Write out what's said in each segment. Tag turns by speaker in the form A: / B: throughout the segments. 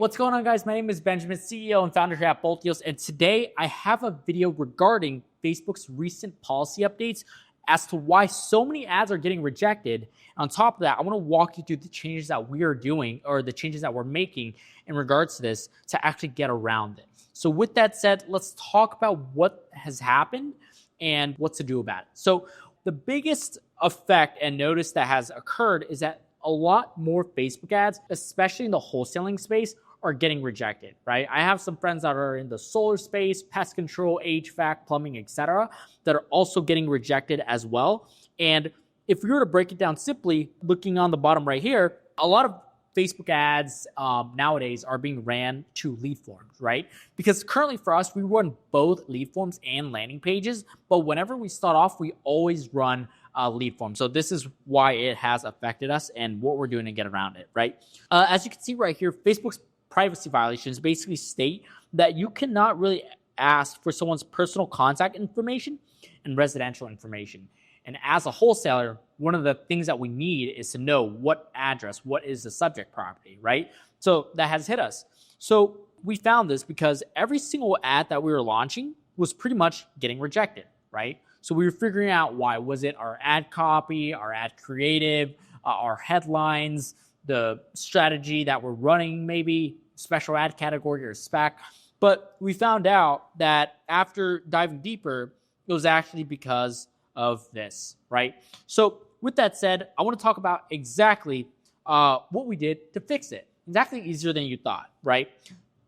A: what's going on, guys? My name is Benjamin, CEO and founder here at Bolt Deals, and today I have a video regarding Facebook's recent policy updates as to why so many ads are getting rejected. On top of that, I want to walk you through the changes that we are doing or the changes that we're making in regards to this to actually get around it. So with that said, let's talk about what has happened and what to do about it. So the biggest effect and notice that has occurred is that a lot more Facebook ads, especially in the wholesaling space, are getting rejected, right? I have some friends that are in the solar space, pest control, HVAC, plumbing, etc., that are also getting rejected as well. And if we were to break it down simply, looking on the bottom right here, a lot of Facebook ads nowadays are being ran to lead forms, right? Because currently for us, we run both lead forms and landing pages, but whenever we start off, we always run lead form. So this is why it has affected us and what we're doing to get around it, right? As you can see right here, Facebook's privacy violations basically state that you cannot really ask for someone's personal contact information and residential information. And as a wholesaler, one of the things that we need is to know what address, what is the subject property, right? So that has hit us. So we found this because every single ad that we were launching was pretty much getting rejected, right? So we were figuring out why. Was it our ad copy, our ad creative, our headlines, the strategy that we're running, maybe special ad category or spec? But we found out that after diving deeper, it was actually because of this, right? So with that said, I want to talk about exactly what we did to fix it. It's actually easier than you thought, right?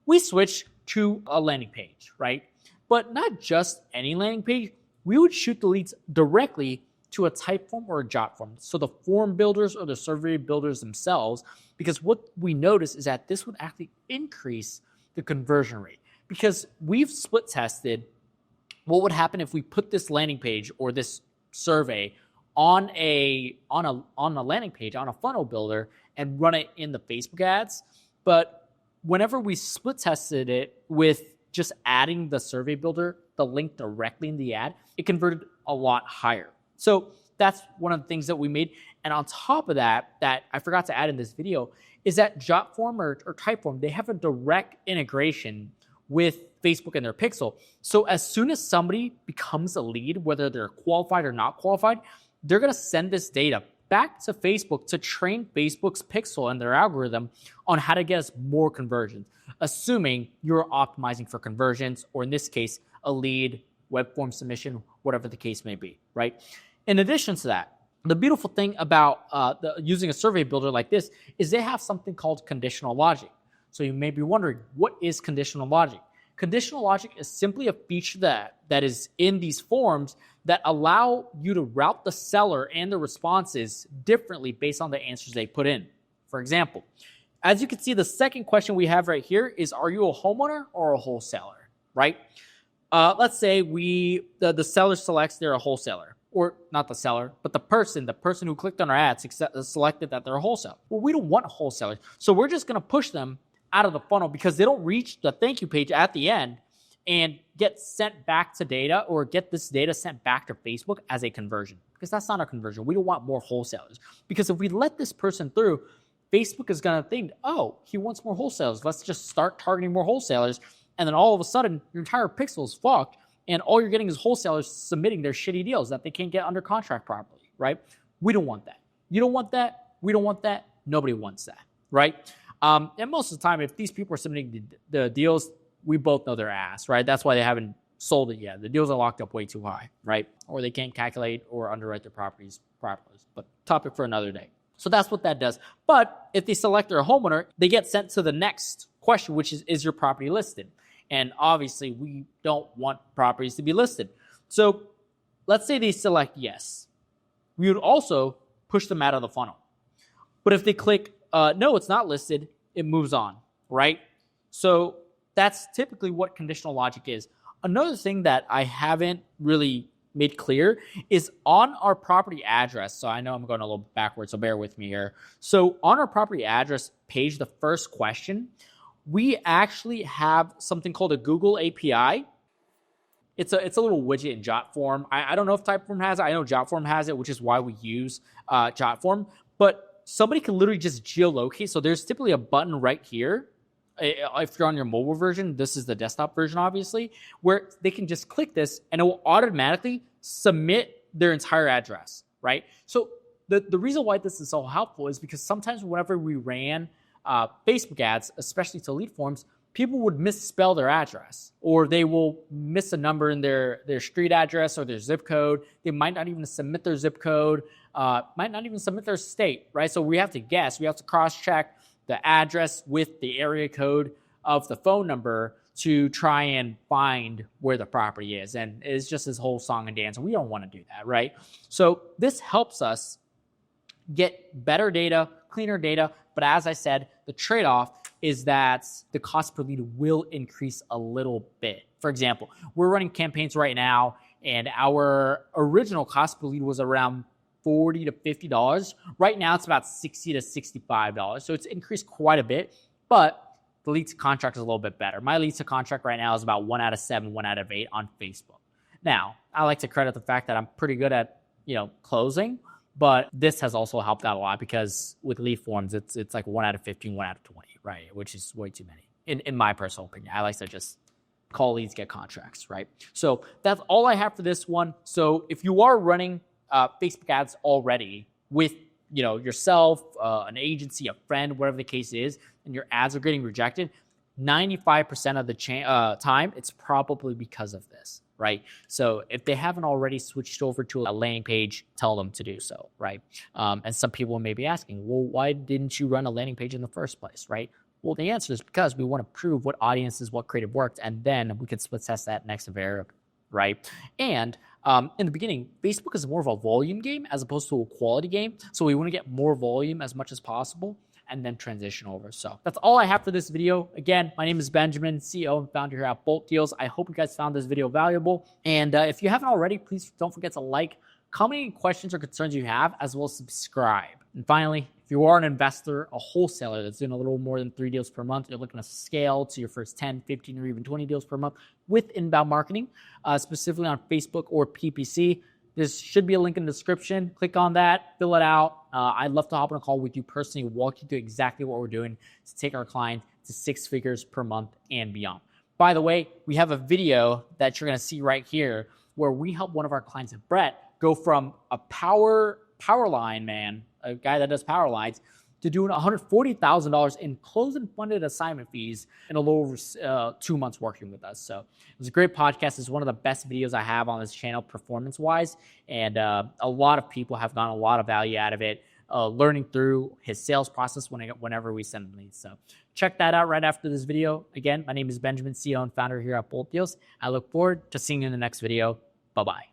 A: We switched to a landing page, right? But not just any landing page. We would shoot the leads directly to a type form or a jot form. So the form builders or the survey builders themselves, because what we noticed is that this would actually increase the conversion rate. Because we've split tested what would happen if we put this landing page or this survey on a landing page, on a funnel builder, and run it in the Facebook ads. But whenever we split tested it with just adding the survey builder, the link directly in the ad, it converted a lot higher. So that's one of the things that we made. And on top of that, that I forgot to add in this video, is that jot form or type form, they have a direct integration with Facebook and their pixel. So as soon as somebody becomes a lead, whether they're qualified or not qualified, they're going to send this data back to Facebook to train Facebook's pixel and their algorithm on how to get us more conversions, assuming you're optimizing for conversions, or in this case, a lead, web form submission, whatever the case may be, right? In addition to that, the beautiful thing about using a survey builder like this is they have something called conditional logic. So you may be wondering, what is conditional logic? Conditional logic is simply a feature that is in these forms that allow you to route the seller and the responses differently based on the answers they put in. For example, as you can see, the second question we have right here is, are you a homeowner or a wholesaler, right? Let's say the seller selects they're a wholesaler, or not the seller, but the person who clicked on our ads selected that they're a wholesaler. Well, we don't want wholesalers, so we're just going to push them out of the funnel because they don't reach the thank you page at the end and get sent back to data or get this data sent back to Facebook as a conversion, because that's not a conversion. We don't want more wholesalers, because if we let this person through, Facebook is going to think, oh, he wants more wholesalers. Let's just start targeting more wholesalers. And then all of a sudden, your entire pixel is fucked, and all you're getting is wholesalers submitting their shitty deals that they can't get under contract properly, right? We don't want that. You don't want that. We don't want that. Nobody wants that, right? And most of the time, if these people are submitting the deals, we both know their ass, right? That's why they haven't sold it yet. The deals are locked up way too high, right? Or they can't calculate or underwrite their properties properly. But topic for another day. So that's what that does. But if they select their homeowner, they get sent to the next question, which is your property listed? And obviously, we don't want properties to be listed. So let's say they select yes. We would also push them out of the funnel. But if they click no, it's not listed, it moves on, right? So that's typically what conditional logic is. Another thing that I haven't really made clear is on our property address. So I know I'm going a little backwards, so bear with me here. So on our property address page, the first question, we actually have something called a Google API. It's a little widget in Jotform. I don't know if Typeform has it. I know Jotform has it, which is why we use Jotform. But somebody can literally just geolocate. So there's typically a button right here if you're on your mobile version, this is the desktop version, obviously, where they can just click this and it will automatically submit their entire address, right? So the reason why this is so helpful is because sometimes whenever we ran Facebook ads, especially to lead forms, people would misspell their address, or they will miss a number in their street address or their zip code. They might not even submit their zip code, might not even submit their state, right? So we have to guess. We have to cross-check the address with the area code of the phone number to try and find where the property is. And it's just this whole song and dance. We don't want to do that, right? So this helps us get better data, cleaner data. But as I said, the trade-off is that the cost per lead will increase a little bit. For example, we're running campaigns right now, and our original cost per lead was around $40 to $50. Right now, it's about $60 to $65. So it's increased quite a bit, but the lead to contract is a little bit better. My lead to contract right now is about 1 out of 7, 1 out of 8 on Facebook. Now, I like to credit the fact that I'm pretty good at, closing, but this has also helped out a lot because with lead forms, it's like 1 out of 15, 1 out of 20, right? Which is way too many, in my personal opinion. I like to just call leads, get contracts, right? So that's all I have for this one. So if you are running Facebook ads already with yourself, an agency, a friend, whatever the case is, and your ads are getting rejected, 95% of the time, it's probably because of this, right? So if they haven't already switched over to a landing page, tell them to do so, right? And some people may be asking, well, why didn't you run a landing page in the first place, right? Well, the answer is because we want to prove what audiences, what creative worked, and then we can split test that next variable, right? And in the beginning, Facebook is more of a volume game as opposed to a quality game. So we want to get more volume as much as possible and then transition over. So that's all I have for this video. Again, my name is Benjamin, CEO and founder here at Bolt Deals. I hope you guys found this video valuable. And if you haven't already, please don't forget to like, comment any questions or concerns you have, as well as subscribe. And finally, if you are an investor, a wholesaler that's doing a little more than 3 deals per month, you're looking to scale to your first 10, 15, or even 20 deals per month with inbound marketing, specifically on Facebook or PPC, there should be a link in the description. Click on that, fill it out. I'd love to hop on a call with you personally, walk you through exactly what we're doing to take our client to 6 figures per month and beyond. By the way, we have a video that you're going to see right here where we help one of our clients at Brent go from a power line man, a guy that does power lines, to doing $140,000 in closed and funded assignment fees in a little over 2 months working with us. So it was a great podcast. It's one of the best videos I have on this channel performance-wise, and a lot of people have gotten a lot of value out of it, learning through his sales process whenever we send them leads. So check that out right after this video. Again, my name is Benjamin, CEO and founder here at Bolt Deals. I look forward to seeing you in the next video. Bye-bye.